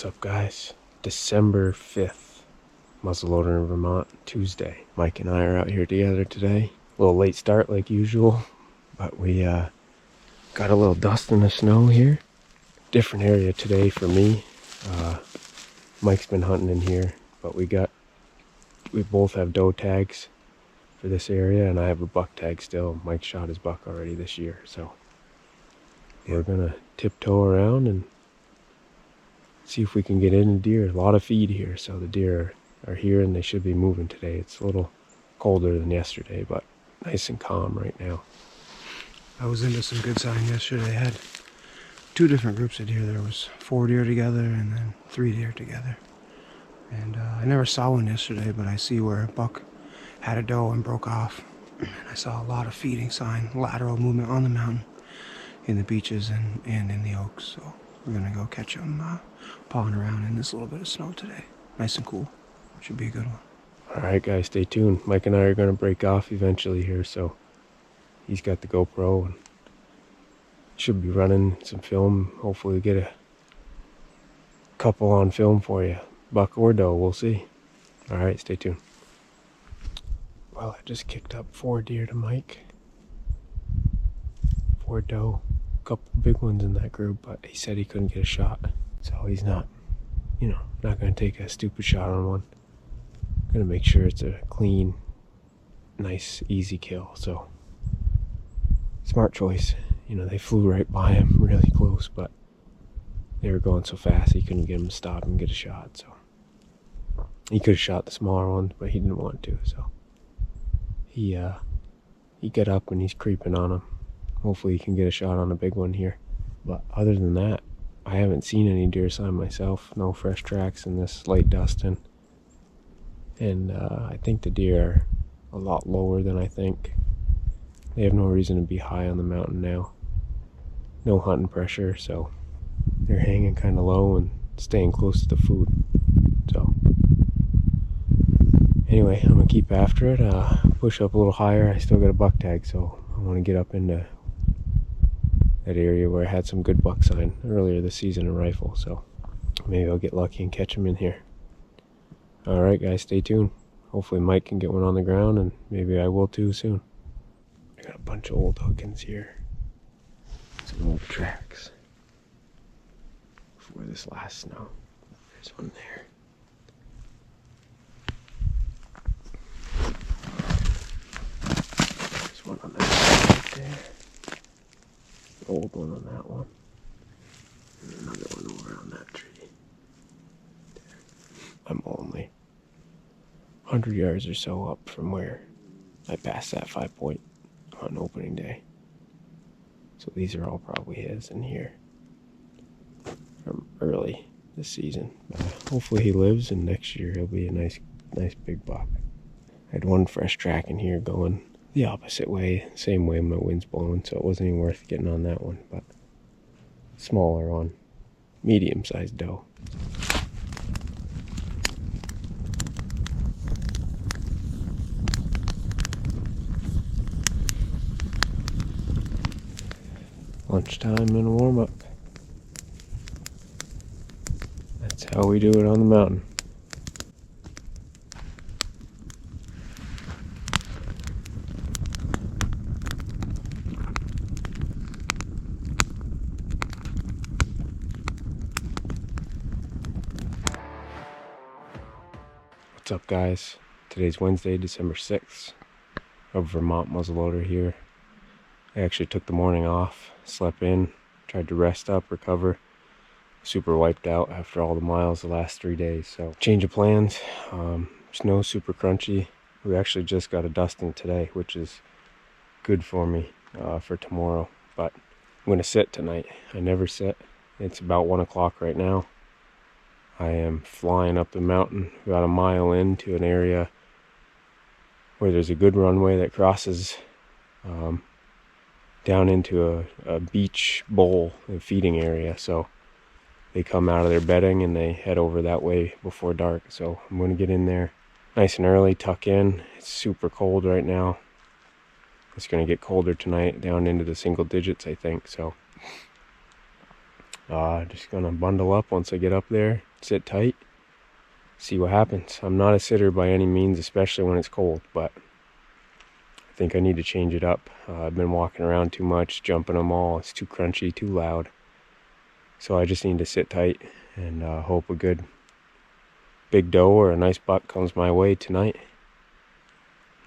What's up, guys? December 5th, muzzleloader in Vermont, Tuesday. Mike and I are out here together today. A little late start like usual, but we got a little dust in the snow here. Different area today for me. Mike's been hunting in here, but we both have doe tags for this area, and I have a buck tag still. Mike shot his buck already this year, so we're gonna tiptoe around and see if we can get in a deer. A lot of feed here, so the deer are here and they should be moving today. It's a little colder than yesterday, but nice and calm right now. I was into some good sign yesterday. I had two different groups of deer. There was 4 deer together and then 3 deer together. And I never saw one yesterday, but I see where a buck had a doe and broke off. And I saw a lot of feeding sign, lateral movement on the mountain, in the beaches and in the oaks. So we're gonna go catch them pawing around in this little bit of snow today. Nice and cool. Should be a good one. Alright guys, stay tuned. Mike and I are gonna break off eventually here, so he's got the GoPro and should be running some film. Hopefully get a couple on film for you. Buck or doe, we'll see. Alright, stay tuned. Well, I just kicked up 4 deer to Mike. 4 doe. A couple big ones in that group, but he said he couldn't get a shot. So he's not gonna take a stupid shot on one. Gonna make sure it's a clean, nice, easy kill. So smart choice. They flew right by him really close, but they were going so fast he couldn't get him to stop and get a shot. So he could have shot the smaller ones, but he didn't want to. So he got up and he's creeping on him. Hopefully he can get a shot on a big one here. But other than that, I haven't seen any deer sign myself. No fresh tracks in this light dusting. And I think the deer are a lot lower than I think. They have no reason to be high on the mountain now. No hunting pressure, so they're hanging kind of low and staying close to the food. So anyway, I'm gonna keep after it. Push up a little higher. I still got a buck tag, so I want to get up into that area where I had some good buck sign earlier this season in rifle. So maybe I'll get lucky and catch them in here. Alright guys, stay tuned. Hopefully Mike can get one on the ground, and maybe I will too soon. I got a bunch of old hookins here. Some old tracks before this last snow. There's one there. There's one on that side right there. Old one on that one. And another one over on that tree. There. I'm only 100 yards or so up from where I passed that 5-point on opening day. So these are all probably his in here from early this season. But hopefully he lives, and next year he'll be a nice big buck. I had one fresh track in here going the opposite way, same way my wind's blowing, so it wasn't even worth getting on that one, but smaller one, medium-sized doe. Lunchtime and a warm-up. That's how we do it on the mountain. What's up guys? Today's Wednesday, December 6th of Vermont muzzleloader here. I actually took the morning off, slept in, tried to rest up, recover. Super wiped out after all the miles the last 3 days. So change of plans. Snow super crunchy. We actually just got a dusting today, which is good for me for tomorrow. But I'm gonna sit tonight. I never sit. It's about 1 o'clock right now. I am flying up the mountain about a mile into an area where there's a good runway that crosses down into a beach bowl, a feeding area. So they come out of their bedding and they head over that way before dark. So I'm going to get in there nice and early, tuck in. It's super cold right now. It's going to get colder tonight, down into the single digits, I think. So Just gonna bundle up once I get up there, sit tight, see what happens. I'm not a sitter by any means, especially when it's cold, but I think I need to change it up. I've been walking around too much, jumping them all. It's too crunchy, too loud. So I just need to sit tight and hope a good big doe or a nice buck comes my way tonight.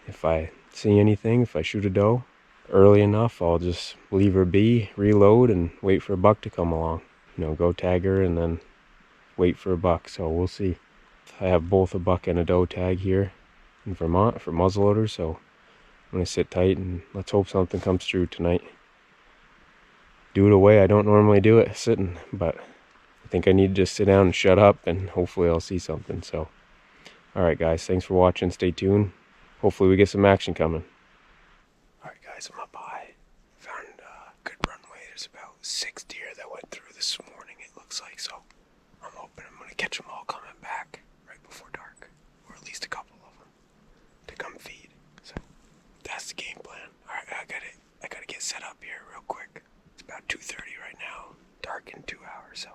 If I see anything, if I shoot a doe early enough, I'll just leave her be, reload, and wait for a buck to come along. Go tag her and then wait for a buck. So we'll see. I have both a buck and a doe tag here in Vermont for muzzleloader, so I'm gonna sit tight and let's hope something comes through tonight. Do it a way I don't normally do it, sitting, but I think I need to just sit down and shut up, and hopefully I'll see something. So, alright guys, thanks for watching. Stay tuned. Hopefully we get some action coming. Alright guys, I'm up high. Found a good runway. There's about 6 deer that went through this morning, it looks like. So I'm hoping I'm going to catch them all coming back right before dark. Or at least a couple of them to come feed. So that's the game plan. Alright, I gotta get set up here real quick. It's about 2:30 right now. Dark in 2 hours, so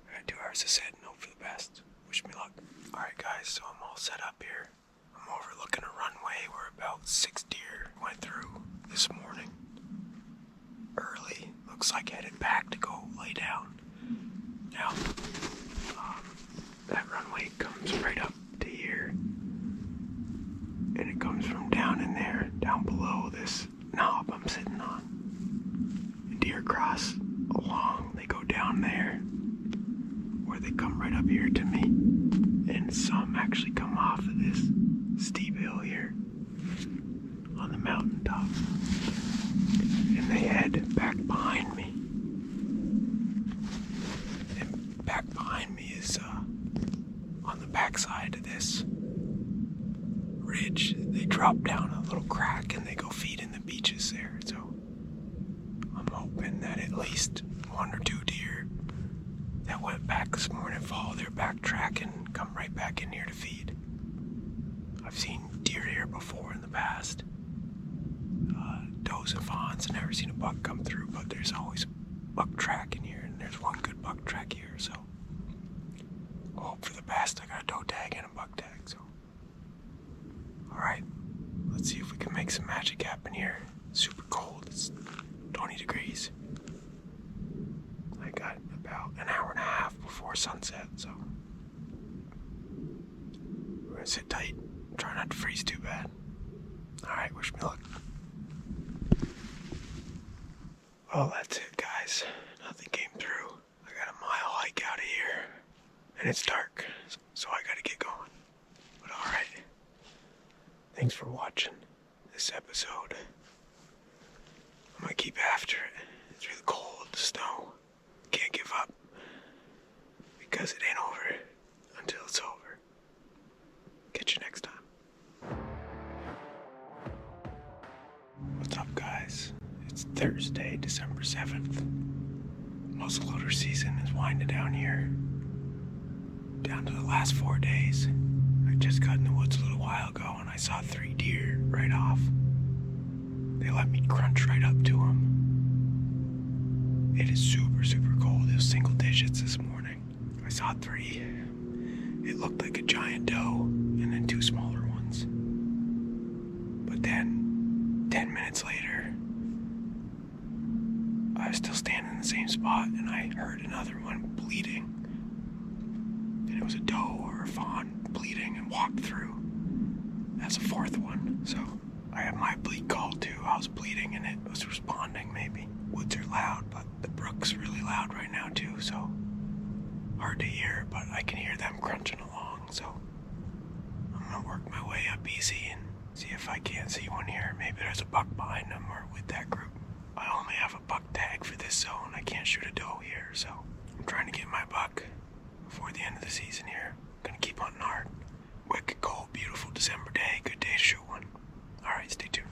I got 2 hours to sit and hope for the best. Wish me luck. Alright guys, so I'm all set up here. I'm overlooking a runway where about 6 deer went through this morning. Early. Looks like headed back to go lay down. Now, that runway comes right up to here. And it comes from down in there, down below this knob I'm sitting on. And deer cross along, they go down there, or they come right up here to me. And some actually come off of this steep hill here on the mountaintop. And they head back behind me. And back behind me is on the backside of this ridge. They drop down a little crack and they go feed in the beaches there. So I'm hoping that at least 1 or 2 deer that went back this morning follow their back track and come right back in here to feed. I've seen deer here before in the past. Does and fawns. I've never seen a buck come through, but there's always a buck track in here, and there's one good buck track here, so I'll hope for the best. I got a doe tag and a buck tag, so alright, let's see if we can make some magic happen here. Super cold, it's 20 degrees. I got about an hour and a half before sunset, so we're gonna sit tight, try not to freeze too bad. Alright, wish me luck. Well, that's it, guys. Nothing came through. I got a mile hike out of here, and it's dark, so I gotta get going. But alright, thanks for watching this episode. I'm gonna keep after it through the cold, the snow. Can't give up, because it ain't over until it's over. Catch you next time. What's up, guys? It's Thursday, December 7th. Muzzleloader season is winding down here. Down to the last 4 days. I just got in the woods a little while ago and I saw 3 deer right off. They let me crunch right up to them. It is super, super cold. It was single digits this morning. I saw 3. It looked like a giant doe and then 2 smaller ones. But then, 10 minutes later, I was still standing in the same spot and I heard another one bleeding. And it was a doe or a fawn bleeding and walked through. That's a 4th one. So I had my bleed call too. I was bleeding and it was responding maybe. Woods are loud, but the brook's really loud right now too, so hard to hear, but I can hear them crunching along. So I'm gonna work my way up easy and see if I can't see one here. Maybe there's a buck behind them or with that group. I only have a buck tag for this zone. I can't shoot a doe here, so I'm trying to get my buck before the end of the season here. Gonna keep hunting hard. Wicked cold, beautiful December day. Good day to shoot one. Alright, stay tuned.